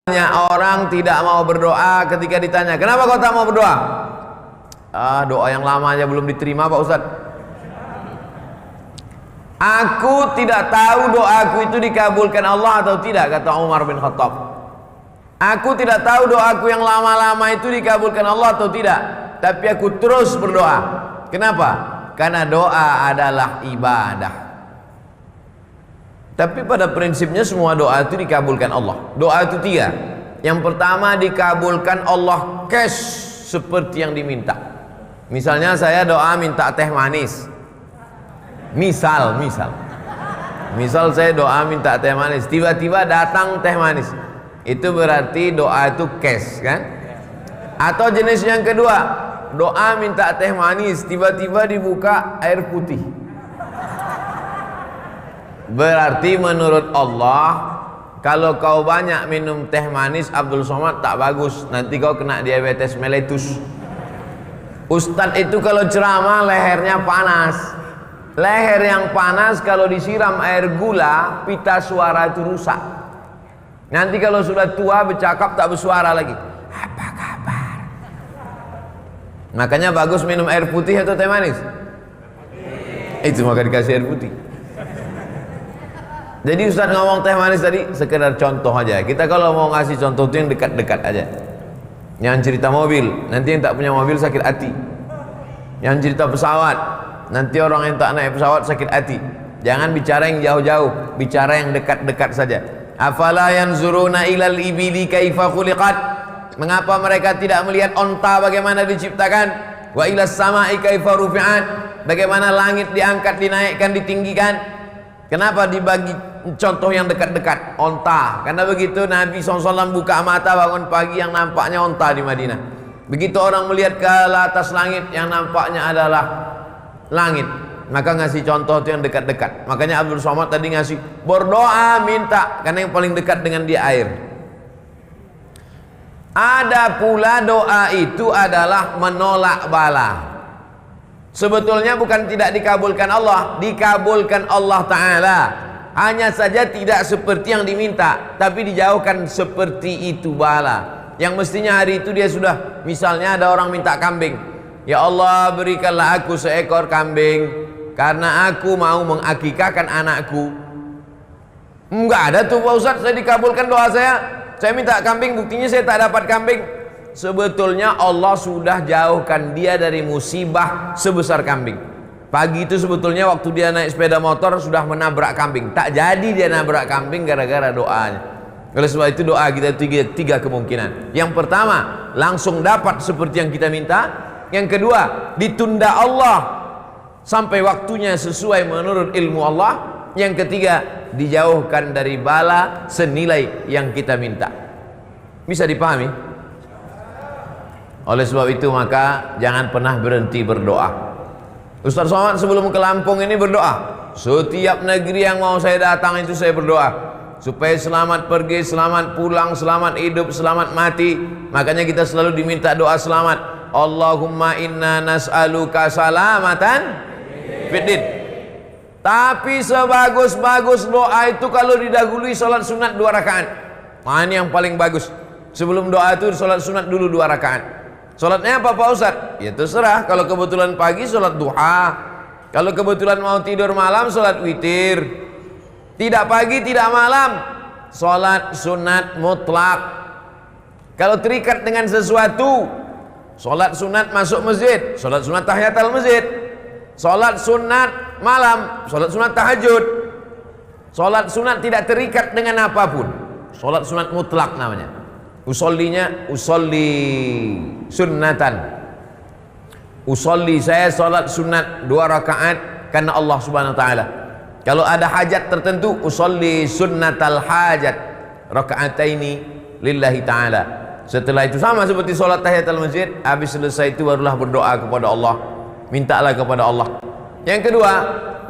Banyak orang tidak mau berdoa ketika ditanya, kenapa kau tak mau berdoa? Doa yang lama aja belum diterima Pak Ustadz. Aku tidak tahu doaku itu dikabulkan Allah atau tidak, kata Umar bin Khattab. Aku tidak tahu doaku yang lama-lama itu dikabulkan Allah atau tidak, tapi aku terus berdoa. Kenapa? Karena doa adalah ibadah. Tapi pada prinsipnya semua doa itu dikabulkan Allah. Doa itu tiga. Yang pertama dikabulkan Allah cash seperti yang diminta. Misalnya saya doa minta teh manis. Misal saya doa minta teh manis, tiba-tiba datang teh manis. Itu berarti doa itu cash kan? Atau jenis yang kedua, doa minta teh manis, tiba-tiba dibuka air putih. Berarti menurut Allah, kalau kau banyak minum teh manis Abdul Somad tak bagus, nanti kau kena diabetes meletus. Ustadz itu kalau ceramah lehernya panas. Leher yang panas kalau disiram air gula, pita suara itu rusak. Nanti kalau sudah tua bercakap tak bersuara lagi. Apa kabar? Makanya bagus minum air putih atau teh manis? Itu maka dikasih air putih. Jadi Ustadz ngomong teh manis tadi sekedar contoh aja. Kita kalau mau ngasih contoh itu yang dekat-dekat aja. Yang cerita mobil, nanti yang tak punya mobil sakit hati. Yang cerita pesawat, nanti orang yang tak naik pesawat sakit hati. Jangan bicara yang jauh-jauh, bicara yang dekat-dekat saja. Afala yanzuruna ilal ibili kaifa khuliqat? Mengapa mereka tidak melihat onta bagaimana diciptakan? Wa ilas sama'i kaifa rufi'at? Bagaimana langit diangkat, dinaikkan, ditinggikan? Kenapa dibagi contoh yang dekat-dekat? Onta. Karena begitu Nabi SAW buka mata bangun pagi yang nampaknya onta di Madinah. Begitu orang melihat ke atas langit yang nampaknya adalah langit, maka ngasih contoh itu yang dekat-dekat. Makanya Abdul Somad tadi ngasih berdoa minta, karena yang paling dekat dengan dia air. Ada pula doa itu adalah menolak bala. Sebetulnya bukan tidak dikabulkan Allah, dikabulkan Allah Ta'ala. Hanya saja tidak seperti yang diminta, tapi dijauhkan seperti itu bala. Yang mestinya hari itu dia sudah, misalnya ada orang minta kambing. Ya Allah berikanlah aku seekor kambing, karena aku mau mengakikahkan anakku. Enggak ada tuh Pak Ustadz, saya dikabulkan doa saya minta kambing, buktinya saya tak dapat kambing. Sebetulnya Allah sudah jauhkan dia dari musibah sebesar kambing. Pagi itu sebetulnya waktu dia naik sepeda motor sudah menabrak kambing. Tak jadi dia nabrak kambing gara-gara doanya. Oleh sebab itu doa kita tiga kemungkinan. Yang pertama langsung dapat seperti yang kita minta. Yang kedua ditunda Allah sampai waktunya sesuai menurut ilmu Allah. Yang ketiga dijauhkan dari bala senilai yang kita minta. Bisa dipahami? Oleh sebab itu maka jangan pernah berhenti berdoa. Ustaz Somad sebelum ke Lampung ini berdoa, setiap negeri yang mau saya datang itu saya berdoa supaya selamat pergi, selamat pulang, selamat hidup, selamat mati. Makanya kita selalu diminta doa selamat. Allahumma inna nas'aluka salamatan fiddin. Tapi sebagus-bagus doa itu kalau didahului salat sunat 2 rakaat. Nah, ini yang paling bagus. Sebelum doa itu salat sunat dulu 2 rakaat. Salatnya apa Pak Ustadz? Ya terserah. Kalau kebetulan pagi salat duha, kalau kebetulan mau tidur malam salat witir. Tidak pagi tidak malam salat sunat mutlak. Kalau terikat dengan sesuatu, salat sunat masuk masjid, salat sunat tahiyatul masjid, salat sunat malam, salat sunat tahajud. Salat sunat tidak terikat dengan apapun, salat sunat mutlak namanya. Usollinya usolli sunnatan. Usolli saya salat sunat 2 rakaat karena Allah Subhanahu wa taala. Kalau ada hajat tertentu usolli sunnatal hajat rakaataini lillahi taala. Setelah itu sama seperti salat tahiyatul masjid, habis selesai itu barulah berdoa kepada Allah. Mintalah kepada Allah. Yang kedua,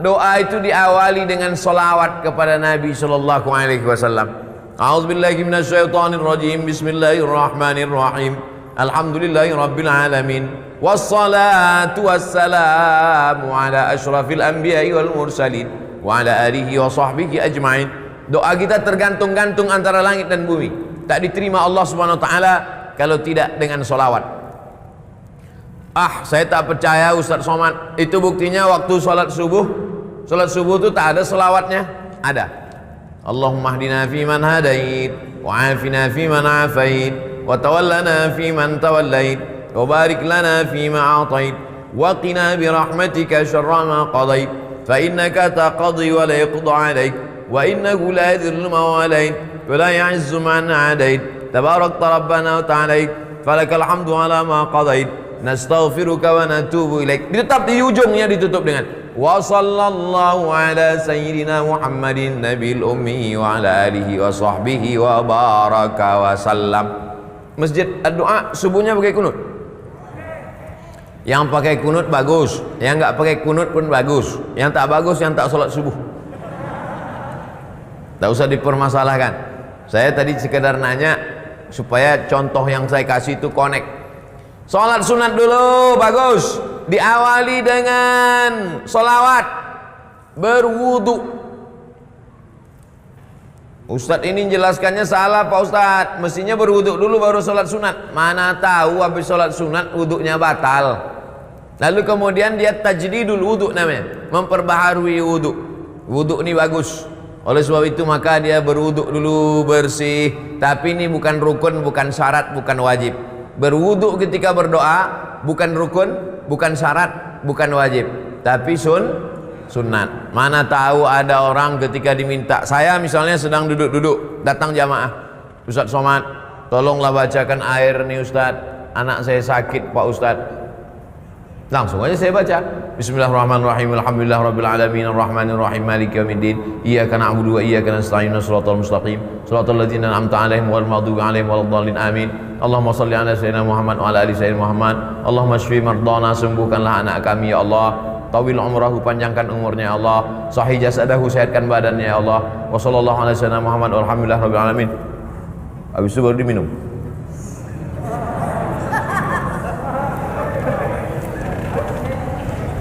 doa itu diawali dengan salawat kepada Nabi sallallahu alaihi wasallam. A'udzubillahi minasyaitonir rajim. Bismillahirrahmanirrahim. Alhamdulillahi rabbil alamin. Wassalatu wassalamu ala asyrafil anbiya'i wal mursalin wa ala alihi wa sahbihi ajma'in. Doa kita tergantung-gantung antara langit dan bumi. tak diterima Allah Subhanahu wa taala kalau tidak dengan solawat. Saya tak percaya Ustaz Somad. Itu buktinya waktu sholat subuh itu tak ada selawatnya. Ada. Allahumma hdina fiman hadait, wa afina fiman afait, wa tawallana fiman tawallait, wa barik lana fima atait, wa qina bi rahmatika syarra ma qadait, fa innaka taqdi wa la yuqda alaik, wa innahu la yadhillu ma walait, wa la ya'izzu man adait, tabarakta rabbana wa ta'alait, falakal hamdu ala ma qadait, nastaghfiruka wa natubu ilaik. Tetap di ujungnya ditutup dengan wa sallallahu ala sayyidina Muhammadin nabil ummi wa ala alihi wa sahbihi wa baraka wa sallam. Masjid doa subuhnya pakai kunut. Yang pakai kunut bagus, yang enggak pakai kunut pun bagus. Yang tak bagus yang tak salat subuh. Tak usah dipermasalahkan. Saya tadi sekedar nanya supaya contoh yang saya kasih itu connect. Sholat sunat dulu bagus, diawali dengan sholawat, berwudu. Ustadz ini jelaskannya salah Pak Ustadz, mestinya berwudu dulu baru sholat sunat. Mana tahu habis sholat sunat wudunya batal. Lalu kemudian dia tajdidul wudu namanya, memperbaharui wudu. Wudu ini bagus. Oleh sebab itu maka dia berwudu dulu bersih. Tapi ini bukan rukun, bukan syarat, bukan wajib. Berwudu ketika berdoa bukan rukun, bukan syarat, bukan wajib, tapi sunat. Mana tahu ada orang ketika diminta, saya misalnya sedang duduk-duduk, datang jamaah, Ustaz Somad, tolonglah bacakan air nih Ustaz, anak saya sakit Pak Ustaz. Langsung aja saya baca. Bismillahirrahmanirrahim. Alhamdulillah rabbil alamin arrahmanir rahim maliki yaumiddin. Iyyaka na'budu wa iyyaka nasta'in shiratal mustaqim. Shiratal ladzina an'amta 'alaihim ghairil maghdubi 'alaihim waladdallin. Amin. Allahumma shalli ala sayyidina Muhammad wa ala ali sayyidina Muhammad. Allahumma shfi mardana, sembuhkanlah anak kami ya Allah. Tawil umrahu, panjangkan umurnya ya Allah. Sahih jasadahu, sehatkan badannya ya Allah. Wa sallallahu ala sayyidina Muhammad walhamdulillah rabbil alamin. Habis itu baru diminum.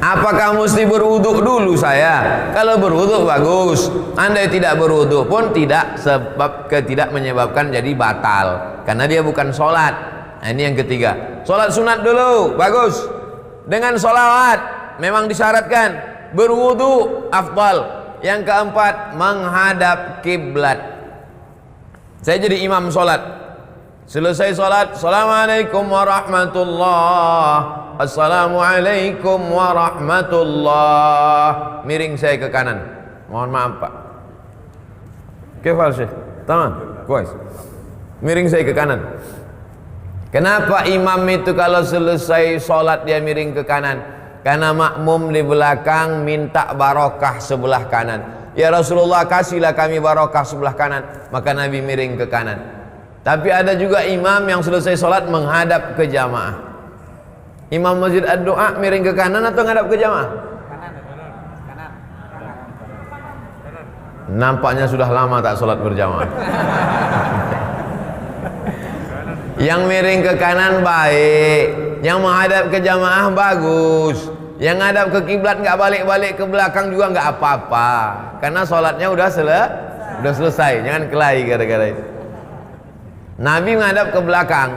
Apakah mesti berwudu dulu saya? Kalau berwudu bagus. Andai tidak berwudu pun tidak, sebab tidak menyebabkan jadi batal, karena dia bukan sholat. Nah, ini yang ketiga. Sholat sunat dulu bagus. Dengan sholawat memang disyaratkan. Berwudu afdal. Yang keempat, menghadap kiblat. Saya jadi imam sholat. Selesai sholat, assalamualaikum warahmatullah, assalamualaikum warahmatullah. Miring saya ke kanan. Mohon maaf Pak. Kefal Syekh? Tamam? Kuais. Miring saya ke kanan. Kenapa imam itu kalau selesai sholat dia miring ke kanan? Karena makmum di belakang minta barokah sebelah kanan. Ya Rasulullah, kasihlah kami barokah sebelah kanan. Maka Nabi miring ke kanan. Tapi ada juga imam yang selesai sholat menghadap ke jamaah. Imam masjid ad-doa miring ke kanan atau menghadap ke jamaah? Kanan. Nampaknya sudah lama tak sholat berjamaah. Yang miring ke kanan baik, yang menghadap ke jamaah bagus. Yang ngadap ke kiblat nggak balik-balik ke belakang juga nggak apa-apa, karena sholatnya udah selesai. Jangan kelahi gara-gara itu. Nabi menghadap ke belakang,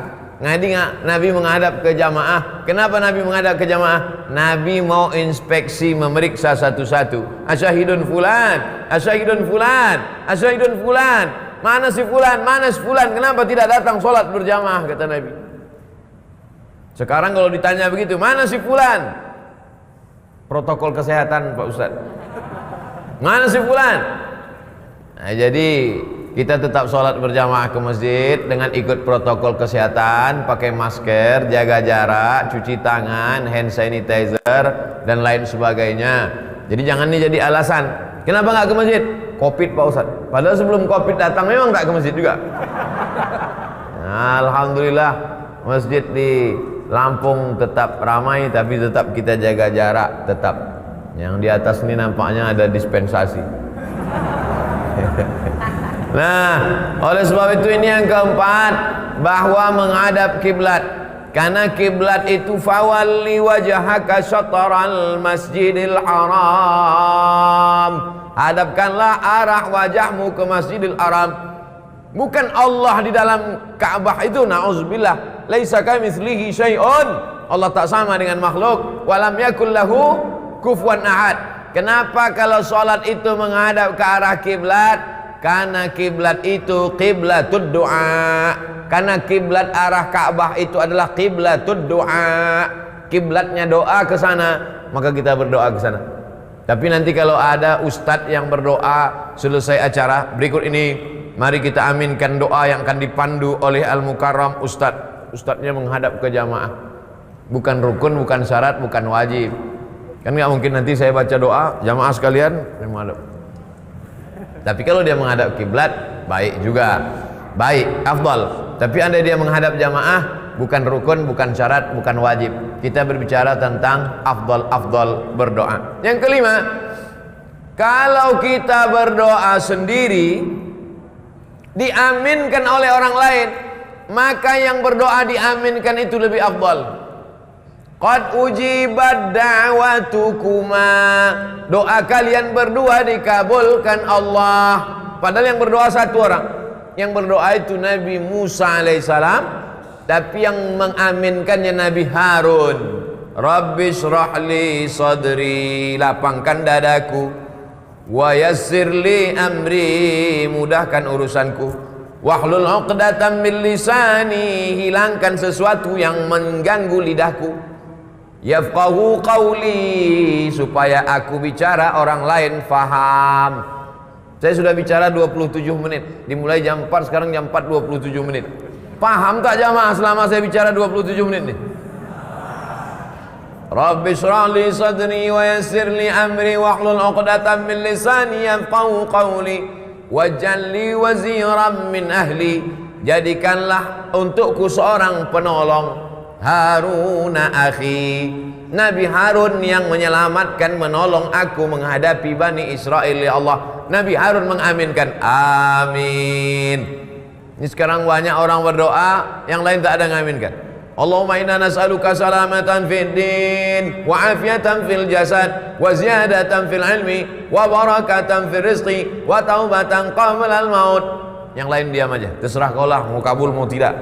Nabi menghadap ke jamaah. Kenapa Nabi menghadap ke jamaah? Nabi mau inspeksi, memeriksa satu-satu. Asyahidun fulan, asyahidun fulan, asyahidun fulan. Mana si fulan, mana si fulan? Kenapa tidak datang sholat berjamaah? Kata Nabi. Sekarang kalau ditanya begitu, mana si fulan? Protokol kesehatan Pak Ustaz. Mana si fulan? Nah, jadi kita tetap sholat berjamaah ke masjid dengan ikut protokol kesehatan, pakai masker, jaga jarak, cuci tangan, hand sanitizer, dan lain sebagainya. Jadi jangan ini jadi alasan. Kenapa nggak ke masjid? Covid Pak Ustaz. Padahal sebelum Covid datang memang nggak ke masjid juga. Nah, alhamdulillah masjid di Lampung tetap ramai, tapi tetap kita jaga jarak, tetap. Yang di atas ini nampaknya ada dispensasi. Nah, oleh sebab itu ini yang keempat, bahwa menghadap kiblat. Karena kiblat itu fawalli wajhaka syatral masjidil haram. Hadapkanlah arah wajahmu ke Masjidil Haram. Bukan Allah di dalam Ka'bah itu, na'udzubillah, laisa kamitslihi syai'un. Allah tak sama dengan makhluk. Walam yakul lahu kufuwan ahad. Kenapa kalau salat itu menghadap ke arah kiblat? Karena kiblat itu qiblatud du'a. Karena kiblat arah Ka'bah itu adalah qiblatud du'a. Kiblatnya doa ke sana, maka kita berdoa ke sana. Tapi nanti kalau ada ustadz yang berdoa selesai acara, berikut ini mari kita aminkan doa yang akan dipandu oleh Al-Mukarram Ustadz. Ustadznya menghadap ke jamaah. Bukan rukun, bukan syarat, bukan wajib. Kan nggak mungkin nanti saya baca doa, jamaah sekalian yang menghadap. Tapi kalau dia menghadap kiblat, baik juga. Baik, afdal. Tapi andai dia menghadap jamaah, bukan rukun, bukan syarat, bukan wajib. Kita berbicara tentang afdal berdoa. Yang kelima, kalau kita berdoa sendiri diaminkan oleh orang lain, maka yang berdoa diaminkan itu lebih afdal. Qad ujibat da'watukuma, doa kalian berdua dikabulkan Allah. Padahal yang berdoa satu orang. Yang berdoa itu Nabi Musa alaihissalam, tapi yang mengaminkannya Nabi Harun. Rabbi shrah li sadri, lapangkan dadaku. Wa yassir li amri, mudahkan urusanku. Wahlul 'uqdatam min lisani, hilangkan sesuatu yang mengganggu lidahku. Yafqahu qawli, supaya aku bicara orang lain faham. Saya sudah bicara 27 menit, dimulai jam 4, sekarang jam 4:27 menit. Paham tak jamaah selama saya bicara 27 menit nih? Rabbi shrah li sadri wa yassir li amri wahlul 'uqdatam min lisani yafqahu qawli waj'al li waziran min ahli, jadikanlah untukku seorang penolong, Haruna akhi, Nabi Harun yang menyelamatkan, menolong aku menghadapi Bani Israel. Ya Allah, Nabi Harun mengaminkan, amin. Ini sekarang banyak orang berdoa, yang lain tak ada mengaminkan. Allahumma inna nas'aluka salamatan fid din wa afiatan fil jasad wa ziyadatan fil ilmi wa barakatan fil rizqi wa taubatan qabla al maut. Yang lain diam aja, terserah kau lah mau kabul mau tidak.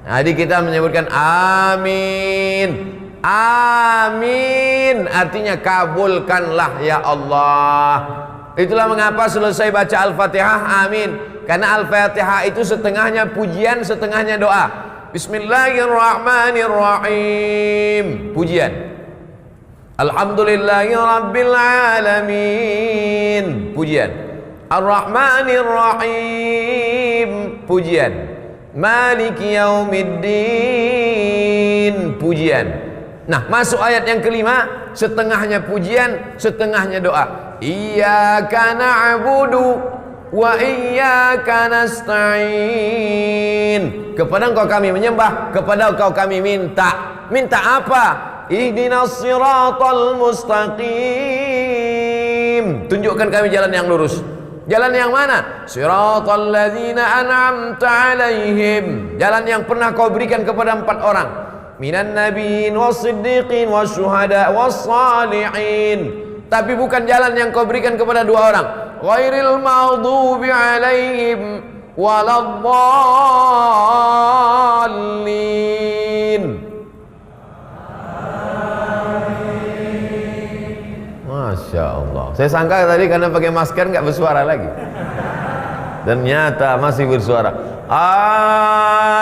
Jadi kita menyebutkan amin. Amin artinya kabulkanlah ya Allah. Itulah mengapa selesai baca Al-Fatihah amin, karena Al-Fatihah itu setengahnya pujian, setengahnya doa. Bismillahirrahmanirrahim, pujian. Alhamdulillahirabbil alamin, pujian. Ar-Rahmanirrahim, pujian. Maliki yaumiddin, pujian. Nah, masuk ayat yang kelima, setengahnya pujian, setengahnya doa. Iyyaka na'budu wa iyyaka nasta'in. Kepada Engkau kami menyembah, kepada Engkau kami minta. Minta apa? Ihdinas siratal mustaqim. Tunjukkan kami jalan yang lurus. Jalan yang mana? Siratal ladzina an'amta alaihim, jalan yang pernah kau berikan kepada 4 orang. Minan nabiyyin was-siddiqin wasyuhada was-salihin. Tapi bukan jalan yang kau berikan kepada 2 orang. Ghairil maghdubi alaihim waladdallin. Masya Allah. Saya sangka tadi karena pakai masker nggak bersuara lagi. Ternyata masih bersuara.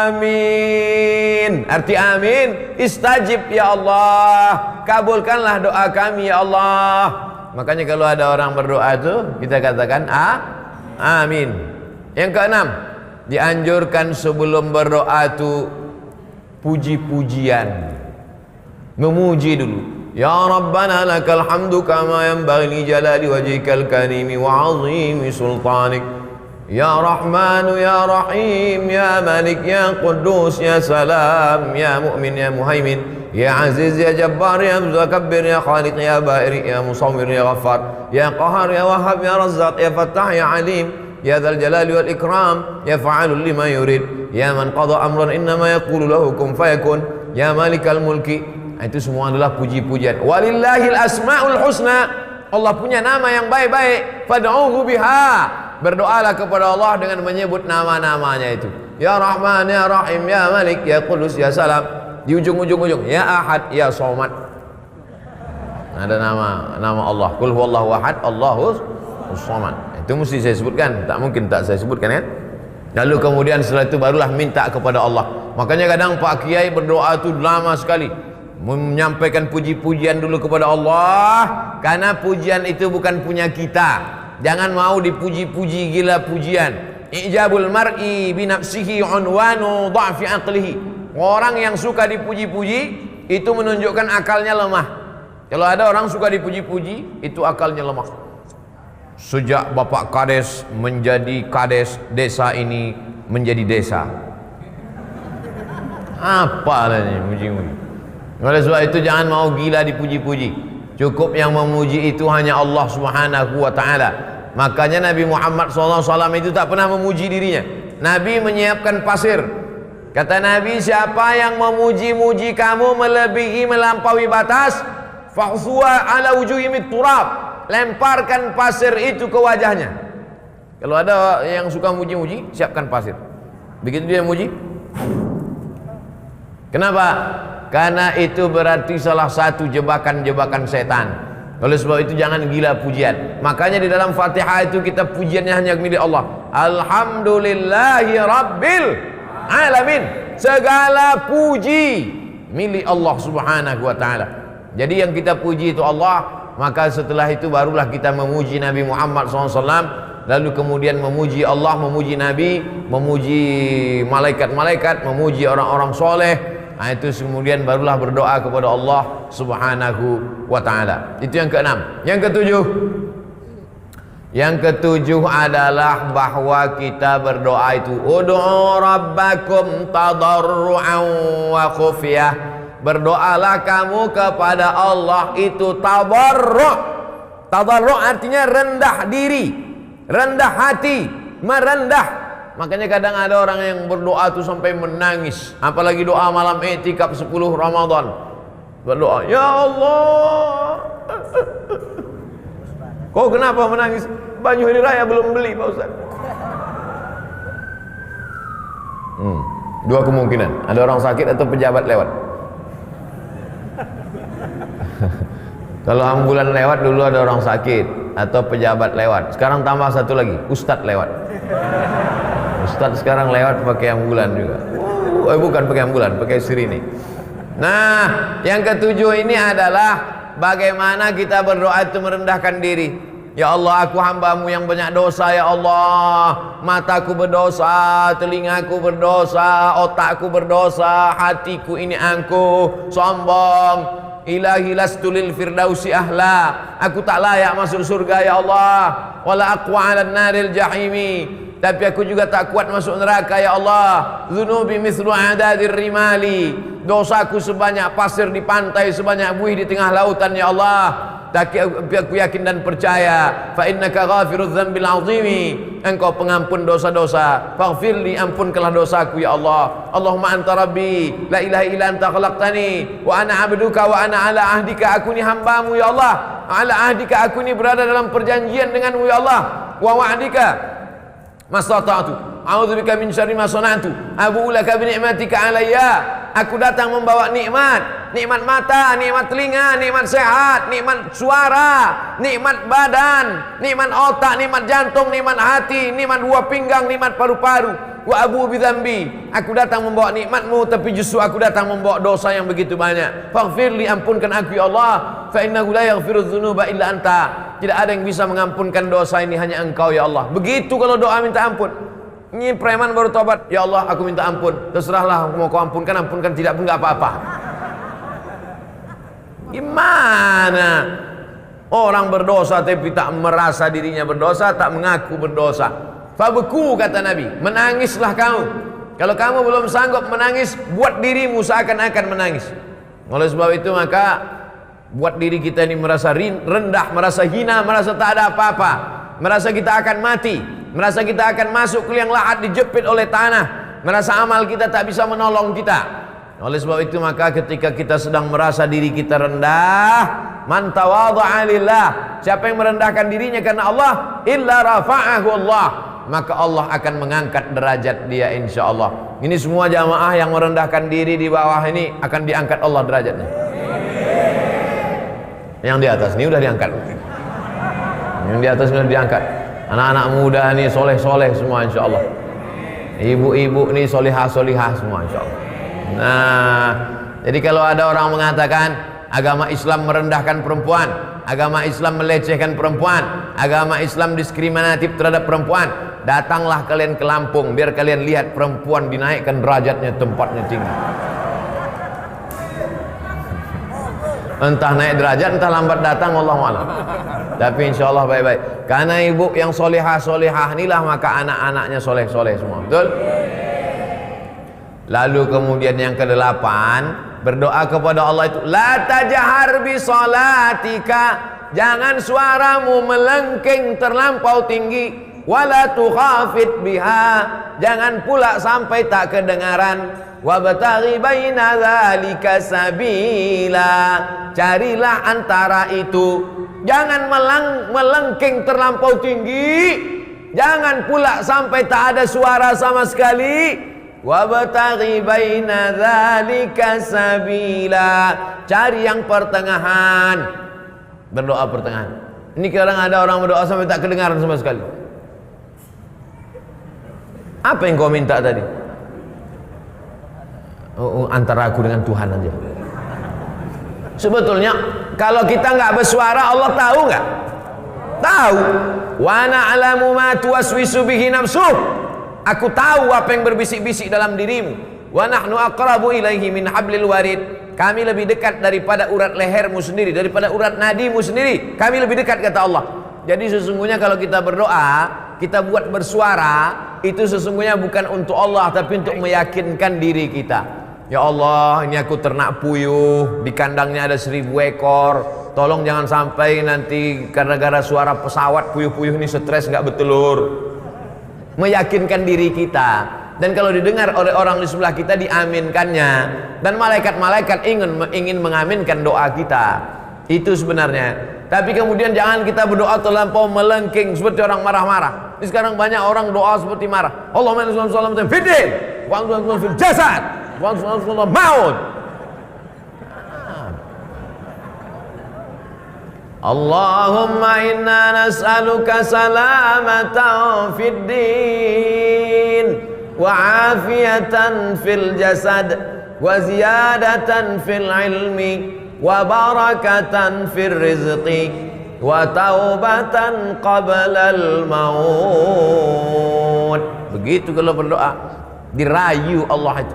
Amin. Arti amin, istajib ya Allah. Kabulkanlah doa kami ya Allah. Makanya kalau ada orang berdoa itu kita katakan amin. Yang keenam, dianjurkan sebelum berdoa itu puji-pujian. Memuji dulu. Ya Rabbana lakal hamdu kama yanbaghi li jalali wajhikal karimi wa 'azimi sultanik. Ya Rahmanu ya Rahim ya Malik ya Quddus ya Salam ya Mu'min ya Muhaimin ya Aziz ya Jabbar ya Mutakabbir ya Khaliq ya Ba'iri ya Musawwir ya Ghaffar ya Qahar ya Wahhab ya Razzaq ya Fattah ya Alim ya Dzal Jalali wal Ikram ya Fa'alul lima yurid ya man qada amran innama yaqulu lahu kun fayakun ya Malikal Mulki. Itu semua adalah puji-pujian. Walillahil asmaul husna, Allah punya nama yang baik-baik. Fad'uhu biha, berdoalah kepada Allah dengan menyebut nama-namanya itu. Ya Rahman, Ya Rahim, Ya Malik, Ya Qudus, Ya Salam. Di ujung-ujung Ya Ahad, Ya Somad. Ada nama Allah. Qul huwallahu ahad, Allahus Somad. Itu mesti saya sebutkan. Tak mungkin tak saya sebutkan kan? Lalu kemudian setelah itu barulah minta kepada Allah. Makanya kadang Pak Kiai berdoa itu lama sekali, menyampaikan puji-pujian dulu kepada Allah, karena pujian itu bukan punya kita. Jangan mau dipuji-puji gila pujian. Ijabul mar'i binafsihi unwanu dha'fi aqlihi. Orang yang suka dipuji-puji itu menunjukkan akalnya lemah. Kalau ada orang suka dipuji-puji, itu akalnya lemah. Sejak Bapak Kades menjadi Kades, desa ini menjadi desa. Apa ini muji-muji? Oleh sebab itu jangan mau gila dipuji-puji. Cukup yang memuji itu hanya Allah Subhanahu wa ta'ala. Makanya Nabi Muhammad SAW itu tak pernah memuji dirinya. Nabi menyiapkan pasir. Kata Nabi, siapa yang memuji-muji kamu melebihi melampaui batas, fa'suwa ala wujuhimit turab, lemparkan pasir itu ke wajahnya. Kalau ada yang suka muji-muji, siapkan pasir. Begitu dia muji. Kenapa? Karena itu berarti salah satu jebakan-jebakan setan. Oleh sebab itu jangan gila pujian. Makanya di dalam Fatihah itu kita pujiannya hanya milik Allah. Alhamdulillahi Rabbil Alamin. Segala puji milik Allah Subhanahu wa ta'ala. Jadi yang kita puji itu Allah. Maka setelah itu barulah kita memuji Nabi Muhammad SAW. Lalu kemudian memuji Allah, memuji Nabi, memuji malaikat-malaikat, memuji orang-orang soleh. Nah, itu kemudian barulah berdoa kepada Allah Subhanahu wa ta'ala. Itu yang keenam. Yang ketujuh adalah bahwa kita berdoa itu ud'u rabbakum tadarru'an wa khufyah. Berdoalah kamu kepada Allah itu tadarru'. Tadarru' artinya rendah diri, rendah hati, merendah. Makanya kadang ada orang yang berdoa itu sampai menangis. Apalagi doa malam i'tikaf 10 Ramadan. Berdoa, ya Allah. Kau kenapa menangis? Baju hari raya belum beli Pak Ustaz. Dua kemungkinan. Ada orang sakit atau pejabat lewat. Kalau ambulan lewat dulu ada orang sakit atau pejabat lewat. Sekarang tambah satu lagi, ustadz lewat. Ustadz sekarang lewat pakai ambulan juga. Bukan pakai ambulan, pakai sirine. Nah, yang ketujuh ini adalah bagaimana kita berdoa itu merendahkan diri. Ya Allah, aku hambamu yang banyak dosa. Ya Allah, mataku berdosa, telingaku berdosa, otakku berdosa, hatiku ini angkuh, sombong. Ilahi lastu lil firdausi ahla. Aku tak layak masuk surga ya Allah. Wala aqwa 'alan naril jahimi. Tapi aku juga tak kuat masuk neraka ya Allah. Dzunubi mithlu adadir rimali. Dosaku sebanyak pasir di pantai, sebanyak buih di tengah lautan ya Allah. Tapi aku yakin dan percaya, fa innaka ghafirudz dzambil azimi. Engkau pengampun dosa-dosa. Faghfirli, ampunkanlah dosaku ya Allah. Allahumma anta rabbi, la ilaha illa anta khalaqtani wa ana 'abduka wa ana ala ahdika. Aku ni hambamu ya Allah. Ala ahdika, aku ni berada dalam perjanjian denganmu ya Allah. Wa wa'dika mastata'tu. A'udzubika min syarri ma sana'tu. Abu'u laka bi ni'matika 'alayya. Aku datang membawa nikmat, nikmat mata, nikmat telinga, nikmat sehat, nikmat suara, nikmat badan, nikmat otak, nikmat jantung, nikmat hati, nikmat buah pinggang, nikmat paru-paru. Wa abu bidzambi. Aku datang membawa nikmatmu, tapi justru aku datang membawa dosa yang begitu banyak. Faghfirli, ampunkan aku ya Allah. Fa innahu la yaghfirudz dzunuba illa anta. Tidak ada yang bisa mengampunkan dosa ini, hanya Engkau ya Allah. Begitu kalau doa minta ampun. Ini preman baru tobat, ya Allah aku minta ampun. Terserahlah, mau kau ampunkan, ampunkan, tidak pun enggak apa-apa. Gimana orang berdosa tapi tak merasa dirinya berdosa, tak mengaku berdosa. Fabku, kata Nabi, menangislah kamu. Kalau kamu belum sanggup menangis, buat dirimu seakan-akan menangis. Oleh sebab itu maka buat diri kita ini merasa rendah, merasa hina, merasa tak ada apa-apa, merasa kita akan mati, merasa kita akan masuk ke liang lahat dijepit oleh tanah, merasa amal kita tak bisa menolong kita. Oleh sebab itu maka ketika kita sedang merasa diri kita rendah, man tawadha'a lillah, siapa yang merendahkan dirinya karena Allah, illa rafa'ahu Allah, maka Allah akan mengangkat derajat dia insyaallah. Ini semua jamaah yang merendahkan diri di bawah ini akan diangkat Allah derajatnya. Yang di atas ini udah diangkat. Yang di atas sudah diangkat. Anak-anak muda nih soleh-soleh semua insyaallah. Ibu-ibu nih solihah-solihah semua insyaallah. Nah, jadi kalau ada orang mengatakan agama Islam merendahkan perempuan, agama Islam melecehkan perempuan, agama Islam diskriminatif terhadap perempuan, datanglah kalian ke Lampung biar kalian lihat perempuan dinaikkan derajatnya, tempatnya tinggi. Entah naik derajat, entah lambat datang, wallahu a'lam. Tapi insyaallah baik-baik. Karena ibu yang solihah-solihah inilah maka anak-anaknya soleh-soleh semua. Betul? Lalu kemudian yang ke-8, berdoa kepada Allah itu, la tajhar bi salatika, jangan suaramu melengking terlampau tinggi, wala tukhafit biha, jangan pula sampai tak kedengaran. Wabtaghi baina dzalika sabila, carilah antara itu, jangan melengking terlampau tinggi, jangan pula sampai tak ada suara sama sekali. Wabtaghi baina dzalika sabila, cari yang pertengahan, berdoa pertengahan. Ini kadang ada orang berdoa sampai tak kedengaran sama sekali. Apa yang kau minta tadi? Antara aku dengan Tuhan aja. Sebetulnya kalau kita nggak bersuara, Allah tahu nggak? Tahu. Wa na'lamu ma tuwaswisu bihi nafsuh, aku tahu apa yang berbisik-bisik dalam dirimu. Wa nahnu aqrabu ilaihi min hablil warid, kami lebih dekat daripada urat lehermu sendiri, daripada urat nadimu sendiri, kami lebih dekat, kata Allah. Jadi sesungguhnya kalau kita berdoa, kita buat bersuara, itu sesungguhnya bukan untuk Allah, tapi untuk meyakinkan diri kita. Ya Allah, ini aku ternak puyuh, di kandangnya ada 1000 ekor, tolong jangan sampai nanti gara-gara suara pesawat puyuh-puyuh ini stres nggak bertelur. Meyakinkan diri kita, dan kalau didengar oleh orang di sebelah kita diaminkannya, dan malaikat-malaikat ingin mengaminkan doa kita. Itu sebenarnya. Tapi kemudian jangan kita berdoa terlampau melengking seperti orang marah-marah. Ini sekarang banyak orang doa seperti marah. Allahumma salli ala Muhammad fiddin wa fil jasad wa maut. Allahumma inna nas'aluka salamatan fid din wa afiyatan fil jasad wa ziyadatan fil ilmi wa barakatan fir rizqi wa taubatan qablal maut. Begitu kalau berdoa, dirayu Allah itu.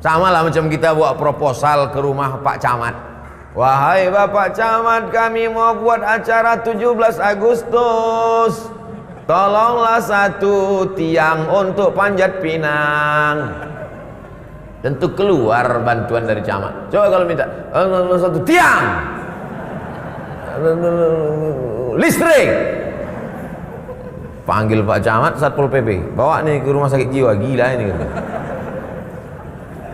Sama lah macam kita buat proposal ke rumah Pak Camat. Wahai Bapak Camat, kami mau buat acara 17 Agustus, tolonglah 1 tiang untuk panjat pinang. Tentu keluar bantuan dari camat. Coba kalau minta 1 tiang listrik, panggil Pak Camat, Satpol PP, bawa nih ke rumah sakit jiwa, gila ini gitu.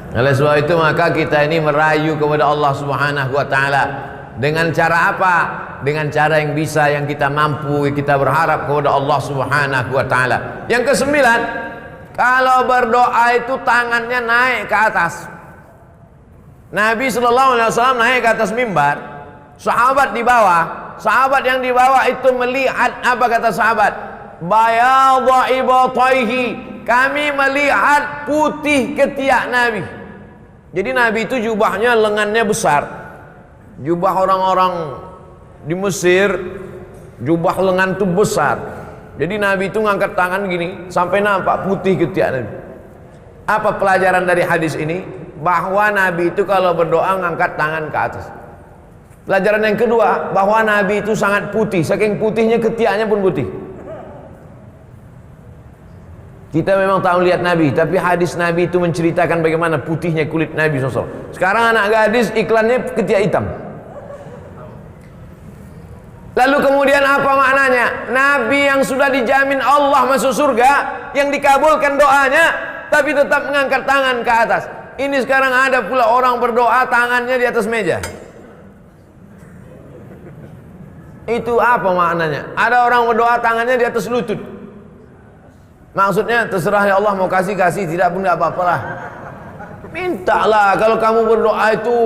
Oleh sebab itu maka kita ini merayu kepada Allah Subhanahu wa taala dengan cara apa? Dengan cara yang bisa, yang kita mampu, kita berharap kepada Allah Subhanahu wa taala. Yang ke-9, kalau berdoa itu tangannya naik ke atas. Nabi SAW naik ke atas mimbar, sahabat di bawah. Sahabat yang di bawah itu melihat, apa kata sahabat? Bayadha ibataihi, kami melihat putih ketiak Nabi. Jadi Nabi itu jubahnya lengannya besar. Jubah orang-orang di Mesir, jubah lengan itu besar. Jadi Nabi itu ngangkat tangan gini sampai nampak putih ketiak Nabi. Apa pelajaran dari hadis ini? Bahwa Nabi itu kalau berdoa ngangkat tangan ke atas. Pelajaran yang kedua, bahwa Nabi itu sangat putih, saking putihnya ketiaknya pun putih. Kita memang tahu lihat Nabi, tapi hadis Nabi itu menceritakan bagaimana putihnya kulit Nabi SAW. Sekarang anak gadis iklannya ketiak hitam. Lalu kemudian apa maknanya? Nabi yang sudah dijamin Allah masuk surga, yang dikabulkan doanya, tapi tetap mengangkat tangan ke atas. Ini sekarang ada pula orang berdoa tangannya di atas meja. Itu apa maknanya? Ada orang berdoa tangannya di atas lutut. Maksudnya terserah ya Allah, mau kasih, tidak pun tidak apa-apalah. Mintalah. Kalau kamu berdoa itu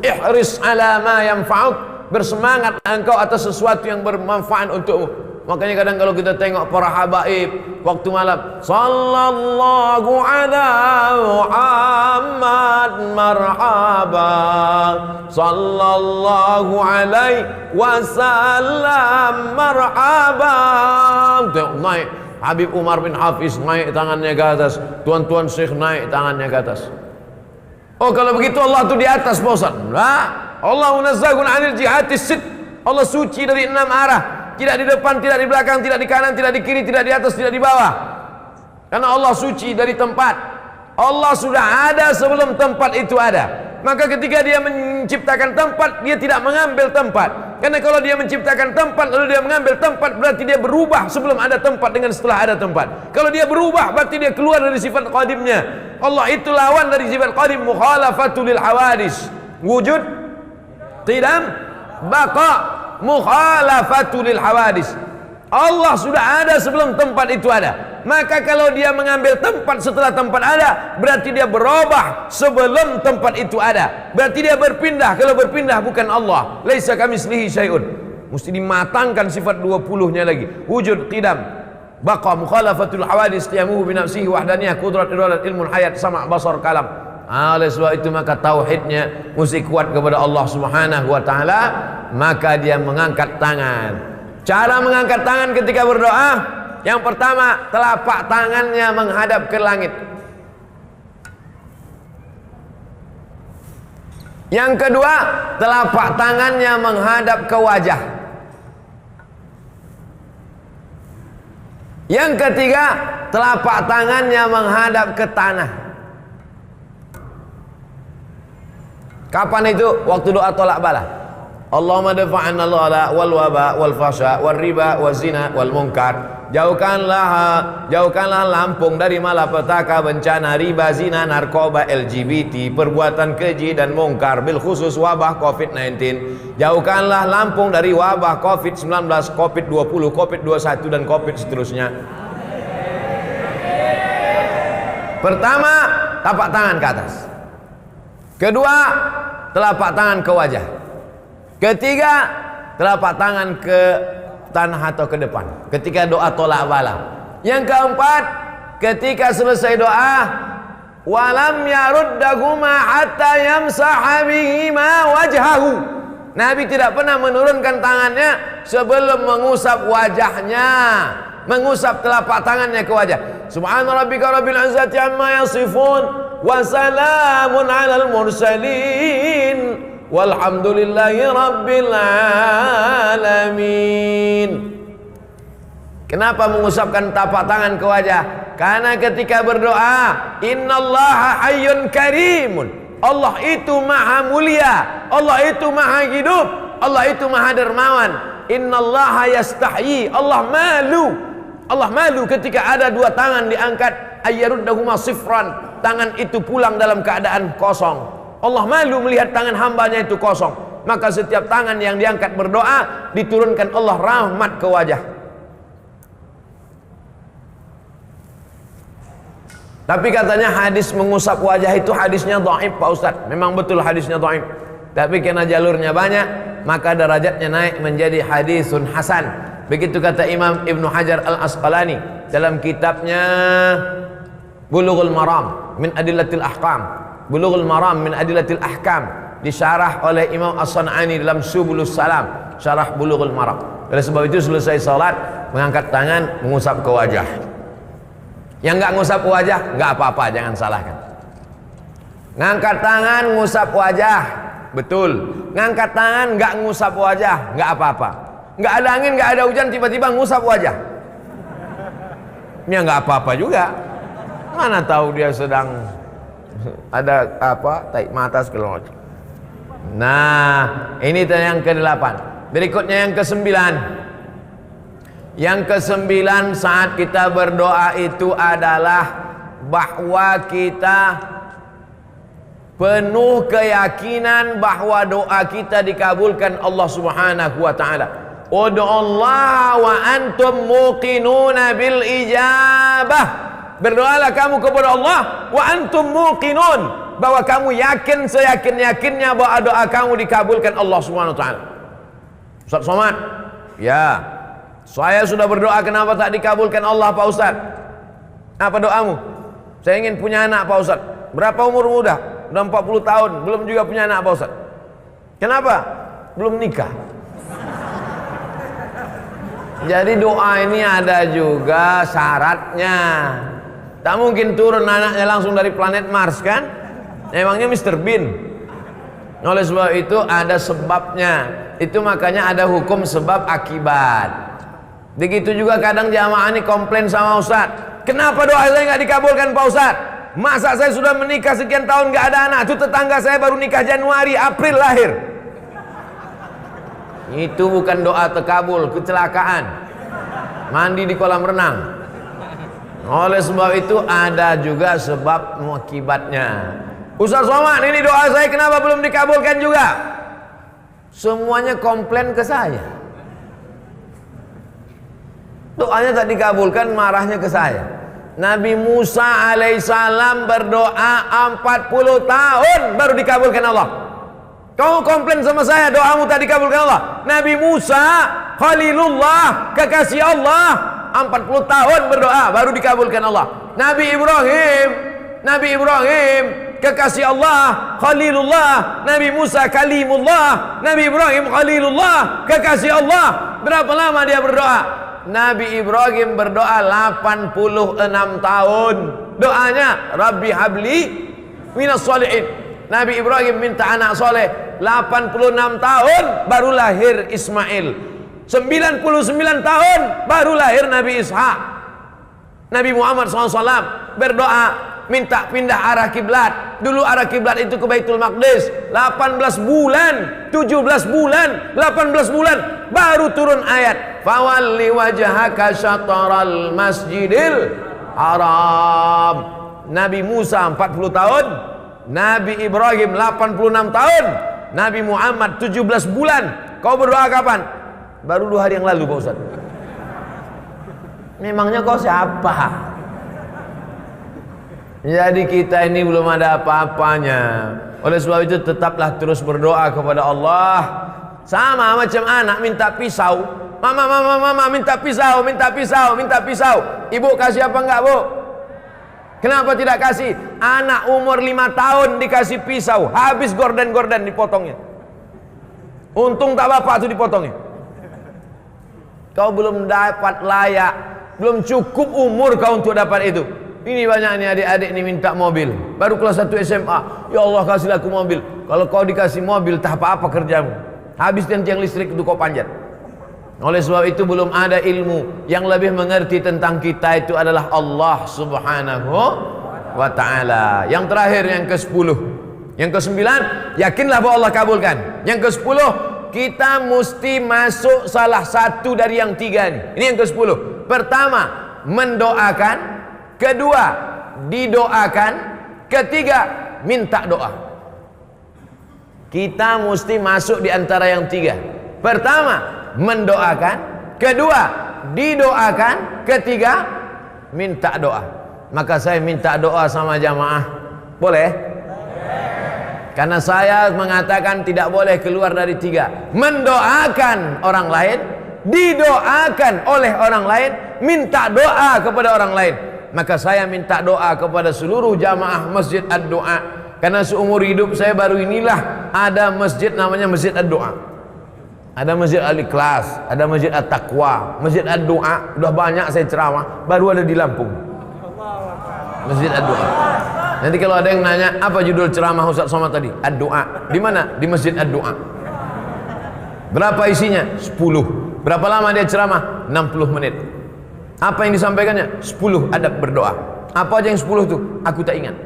ihris ala ma yanfa'uk, bersemangat engkau atas sesuatu yang bermanfaat untukmu. Makanya kadang kalau kita tengok para habaib waktu malam, sallallahu ala Muhammad marhaba, sallallahu alaihi wasallam marhaba. Tengok naik Habib Umar bin Hafiz, naik tangannya ke atas. Tuan-tuan Syekh naik tangannya ke atas. Oh, kalau begitu Allah itu di atas, bosan. Nah, Allah munazzahun 'anil jihatis sit. Allah suci dari 6 arah. Tidak di depan, tidak di belakang, tidak di kanan, tidak di kiri, tidak di atas, tidak di bawah. Karena Allah suci dari tempat. Allah sudah ada sebelum tempat itu ada. Maka ketika dia menciptakan tempat, dia tidak mengambil tempat. Karena kalau dia menciptakan tempat lalu dia mengambil tempat, berarti dia berubah sebelum ada tempat dengan setelah ada tempat. Kalau dia berubah, berarti dia keluar dari sifat qadimnya. Allah itu lawan dari sifat qadim, mukhalafatul lil hawadis. Wujud, qidam, baqa, mukhalafatul lil hawadis. Allah sudah ada sebelum tempat itu ada. Maka kalau dia mengambil tempat setelah tempat ada, berarti dia berubah sebelum tempat itu ada. Berarti dia berpindah. Kalau berpindah bukan Allah. Laisa kamitslihi syai'un. Mesti dimatangkan sifat 20-nya lagi. Wujud, qidam, baqa, mukhalafatul hawadis, qiyamuhu bi nafsihi, wahdaniyah, qudrat, iradat, ilmun, hayat, sama', basar, kalam. Oleh sebab itu maka tauhidnya mesti kuat kepada Allah Subhanahu wa taala. Maka dia mengangkat tangan. Cara mengangkat tangan ketika berdoa, yang pertama, telapak tangannya menghadap ke langit. Yang kedua, telapak tangannya menghadap ke wajah. Yang ketiga, telapak tangannya menghadap ke tanah. Kapan itu? Waktu doa tolak bala. Allahumma dafa'anna al-ghala wal waba wal fasha wal riba wal zina wal munkar. Jauhkanlah Lampung dari malapetaka, bencana, riba, zina, narkoba, LGBT, perbuatan keji dan mungkar, bil khusus wabah COVID-19. Jauhkanlah Lampung dari wabah COVID-19, COVID-20, COVID-21 dan COVID seterusnya. Pertama, telapak tangan ke atas. Kedua, telapak tangan ke wajah. Ketiga, telapak tangan ke tanah atau ke depan ketika doa tolak bala. Yang keempat, ketika selesai doa, walam yaruddahuma hatta yamsaha bihima wajhahu. Nabi tidak pernah menurunkan tangannya sebelum mengusap wajahnya, mengusap telapak tangannya ke wajah. Subhana rabbika rabbil izzati amma yasifun wa salamun alal mursalin walhamdulillahi rabbil alamin. Kenapa mengusapkan tapak tangan ke wajah? Karena ketika berdoa, innallaha hayyun karimun. Allah itu maha mulia, Allah itu maha hidup, Allah itu maha dermawan. Innallaha yastahyi, Allah malu ketika ada dua tangan diangkat, ayyaruddahuma sifran, tangan itu pulang dalam keadaan kosong. Allah malu melihat tangan hambanya itu kosong. Maka setiap tangan yang diangkat berdoa, diturunkan Allah rahmat ke wajah. Tapi katanya hadis mengusap wajah itu hadisnya dhaif Pak Ustaz. Memang betul hadisnya dhaif. Tapi karena jalurnya banyak, maka derajatnya naik menjadi hadisun hasan. Begitu kata Imam Ibnu Hajar Al-Asqalani dalam kitabnya Bulughul Maram min Adillatil Ahkam. Bulughul Maram min Adillatil Ahkam, disyarah oleh Imam As-San'ani dalam Subulus Salam, syarah Bulughul Maram. Oleh sebab itu selesai salat, mengangkat tangan, mengusap ke wajah. Yang enggak ngusap ke wajah, enggak apa-apa, jangan salahkan. Ngangkat tangan, ngusap wajah, betul. Ngangkat tangan, enggak ngusap wajah, enggak apa-apa. Enggak ada angin, enggak ada hujan, tiba-tiba ngusap wajah. Ya enggak apa-apa juga. Mana tahu dia sedang ada apa, tarik mata segala macam. Nah, ini yang ke-8. Berikutnya yang ke-9. Yang ke-9 saat kita berdoa itu adalah bahwa kita penuh keyakinan bahwa doa kita dikabulkan Allah Subhanahu wa taala. Ud'ullaha wa antum muqinuna bil ijabah. Berdoalah kamu kepada Allah wa antum muqinun, bahwa kamu yakin seyakin-yakinnya bahwa doa kamu dikabulkan Allah Subhanahu wa taala. Ustaz Somad, ya, saya sudah berdoa, kenapa tak dikabulkan Allah Pak Ustaz? Apa doamu? Saya ingin punya anak Pak Ustaz. Berapa umurmu udah? Udah 40 tahun, belum juga punya anak Pak Ustaz. Kenapa? Belum nikah. Jadi doa ini ada juga syaratnya. Tak mungkin turun anaknya langsung dari planet Mars kan? Emangnya Mr. Bean? Oleh sebab itu ada sebabnya. Itu makanya ada hukum sebab akibat. Begitu juga kadang jamaah ini komplain sama Ustaz, kenapa doa saya nggak dikabulkan Pak Ustaz? Masa saya sudah menikah sekian tahun nggak ada anak? Itu tetangga saya baru nikah Januari, April lahir. Itu bukan doa terkabul, kecelakaan. Mandi di kolam renang. Oleh sebab itu ada juga sebab akibatnya. Ustaz Somad, ini doa saya kenapa belum dikabulkan juga? Semuanya komplain ke saya. Doanya tak dikabulkan, marahnya ke saya. Nabi Musa alaihissalam berdoa 40 tahun baru dikabulkan Allah. Kamu komplain sama saya, doamu tak dikabulkan Allah. Nabi Musa Khalilullah, kekasih Allah, 40 tahun berdoa baru dikabulkan Allah. Nabi Ibrahim kekasih Allah, Khalilullah. Nabi Musa Kalimullah, Nabi Ibrahim Khalilullah, kekasih Allah. Berapa lama dia berdoa? Nabi Ibrahim berdoa 86 tahun. Doanya Rabbi habli minas sholihin. Nabi Ibrahim minta anak soleh 86 tahun baru lahir Ismail. 99 tahun baru lahir Nabi Ishak. Nabi Muhammad SAW berdoa minta pindah arah kiblat. Dulu arah kiblat itu ke Baitul Maqdis. 18 bulan, 17 bulan, 18 bulan baru turun ayat fawalli wajhaka syatral masjidil haram. Nabi Musa 40 tahun, Nabi Ibrahim 86 tahun, Nabi Muhammad 17 bulan. Kau berdoa kapan? Baru 2 hari yang lalu Pak Ustaz. Memangnya kau siapa? Jadi kita ini belum ada apa-apanya. Oleh sebab itu tetaplah terus berdoa kepada Allah. Sama macam anak minta pisau. Mama minta pisau, minta pisau, minta pisau. Ibu kasih apa enggak, Bu? Kenapa tidak kasih? Anak umur 5 tahun dikasih pisau, habis gorden-gorden dipotongnya. Untung tak bapak tuh dipotongnya. Kau belum dapat layak, belum cukup umur kau untuk dapat itu. Ini banyak nih adik-adik nih minta mobil, baru kelas 1 SMA. Ya Allah kasihlah aku mobil. Kalau kau dikasih mobil tak apa-apa kerjamu, habis tiang listrik itu kau panjat. Oleh sebab itu belum ada ilmu yang lebih mengerti tentang kita itu adalah Allah Subhanahu wa ta'ala. Yang terakhir, yang ke-10. Yang ke-9, yakinlah bahwa Allah kabulkan. Yang ke-10, kita mesti masuk salah satu dari yang 3 ini. Ini yang ke-10. Pertama, mendoakan. Kedua, didoakan. Ketiga, minta doa. Kita mesti masuk di antara yang 3. Pertama, mendoakan. Kedua, didoakan. Ketiga, minta doa. Maka saya minta doa sama jamaah. Boleh? Karena saya mengatakan tidak boleh keluar dari 3. Mendoakan orang lain, didoakan oleh orang lain, minta doa kepada orang lain. Maka saya minta doa kepada seluruh jamaah Masjid Ad-Doa. Karena seumur hidup saya baru inilah ada masjid namanya Masjid Ad-Doa. Ada Masjid Al-Ikhlas, ada Masjid At-Taqwa, Masjid Ad-Doa. Udah banyak saya ceramah, baru ada di Lampung. Masjid Ad-Doa. Nanti kalau ada yang nanya, apa judul ceramah Ustaz Somad tadi? Ad-Doa. Di mana? Di Masjid Ad-Doa. Berapa isinya? 10. Berapa lama dia ceramah? 60 menit. Apa yang disampaikannya? 10 adab berdoa. Apa aja yang 10 itu? Aku tak ingat.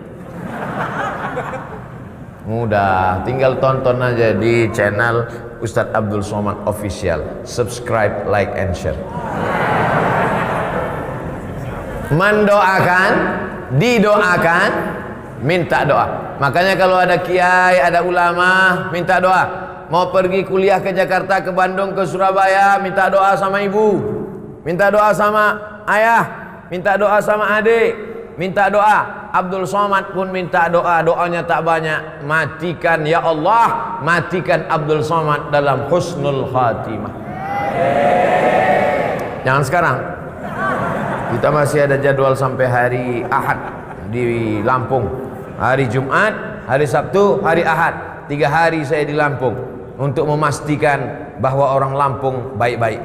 Mudah, tinggal tonton aja di channel Ustadz Abdul Somad Official. Subscribe, like, and share. Mendoakan, didoakan, minta doa. Makanya kalau ada kiai, ada ulama minta doa, mau pergi kuliah ke Jakarta, ke Bandung, ke Surabaya, minta doa sama ibu, minta doa sama ayah, minta doa sama adik, minta doa. Abdul Somad pun minta doa, doanya tak banyak. Matikan ya Allah, matikan Abdul Somad dalam husnul khatimah. Jangan sekarang. Kita masih ada jadwal sampai hari Ahad di Lampung. Hari Jumat, hari Sabtu, hari Ahad. 3 hari saya di Lampung untuk memastikan bahwa orang Lampung baik-baik.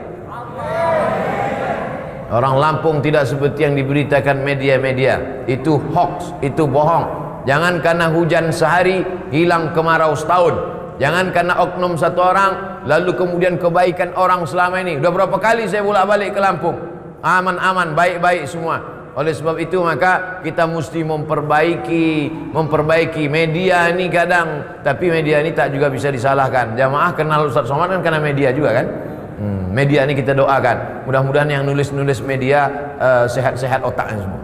Orang Lampung tidak seperti yang diberitakan media-media. Itu hoax, itu bohong. Jangan karena hujan sehari hilang kemarau setahun. Jangan karena oknum satu orang lalu kemudian kebaikan orang selama ini. Udah berapa kali saya bolak-balik ke Lampung, aman-aman, baik-baik semua. Oleh sebab itu maka kita mesti memperbaiki media ini kadang, tapi media ini tak juga bisa disalahkan. Jamaah kenal Ustaz Somad kan karena media juga kan. Media ini kita doakan, mudah-mudahan yang nulis-nulis media sehat-sehat otaknya semua.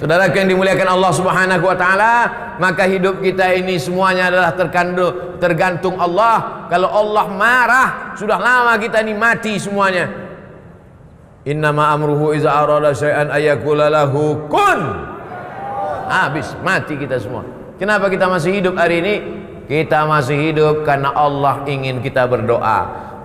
Saudara yang dimuliakan Allah Subhanahu wa taala, maka hidup kita ini semuanya adalah tergantung Allah. Kalau Allah marah, sudah lama kita ini mati semuanya. Innama amruhu iza arada syai'an ayyakula lahu kun. Habis, mati kita semua. Kenapa kita masih hidup hari ini? Kita masih hidup karena Allah ingin kita berdoa.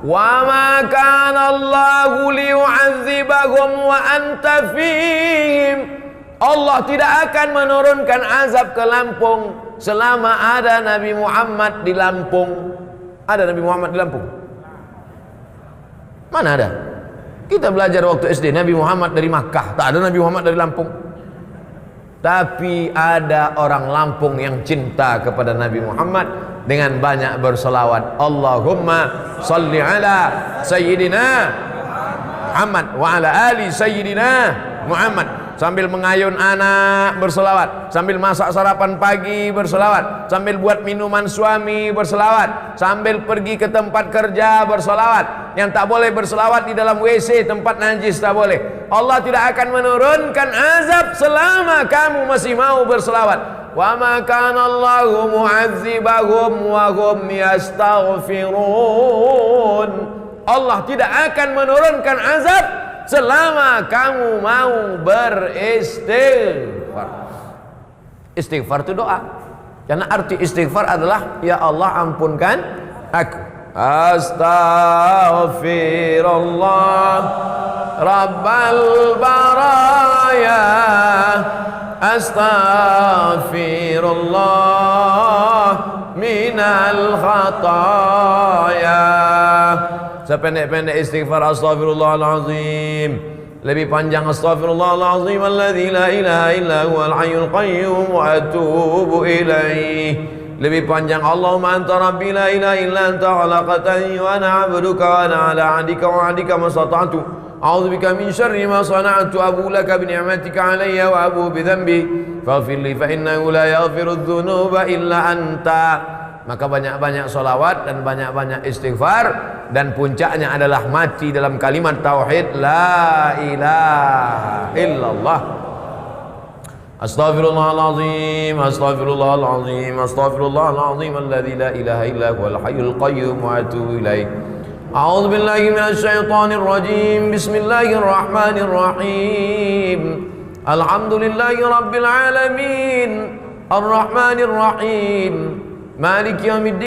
Wa ma kana Allahu liyu'adzibahum wa anta fihim. Allah tidak akan menurunkan azab ke Lampung selama ada Nabi Muhammad di Lampung. Ada Nabi Muhammad di Lampung? Mana ada? Kita belajar waktu SD Nabi Muhammad dari Makkah, tak ada Nabi Muhammad dari Lampung. Tapi ada orang Lampung yang cinta kepada Nabi Muhammad dengan banyak berselawat. Allahumma salli ala Sayyidina Muhammad wa ala ali Sayyidina Muhammad. Sambil mengayun anak berselawat, sambil masak sarapan pagi berselawat, sambil buat minuman suami berselawat, sambil pergi ke tempat kerja berselawat. Yang tak boleh berselawat di dalam WC, tempat najis tak boleh. Allah tidak akan menurunkan azab selama kamu masih mau berselawat. Wa ma kana Allahu mu'adzibahum wa hum yastaghfirun. Allah tidak akan menurunkan azab selama kamu mau beristighfar. Istighfar itu doa. Karena arti istighfar adalah ya Allah ampunkan aku. Astaghfirullah Rabbal baraya. Astaghfirullah minal khataya. Sependek-pendek istighfar astaghfirullahalazim, lebih panjang astaghfirullahalazim alladzi la ilaha illa huwal hayyul qayyum wa atubu ilaih. Lebih panjang Allahumma anta rabbi la ilaha illa anta khalaqtani wa ana 'abduka wa ana 'ala 'ahdika wa 'adika mastata'tu a'udzubika min syarri ma sana'tu abu laka bi ni'matika 'alayya wa abu bi dhanbi faghfir li fa innahu la yaghfiru dzunuba illa anta. Maka banyak-banyak salawat dan banyak-banyak istighfar, dan puncaknya adalah mati dalam kalimat tauhid la ilaha illallah. Astaghfirullahalazim, astaghfirullahalazim, astaghfirullahalazim alladzi la ilaha illa huwal hayyul qayyum wa atubu ilaih. A'udzu billahi minasy syaithanir rajim. Bismillahirrahmanirrahim. Alhamdulillahi rabbil alamin. Arrahmanir rahim. Maliki yaumiddin.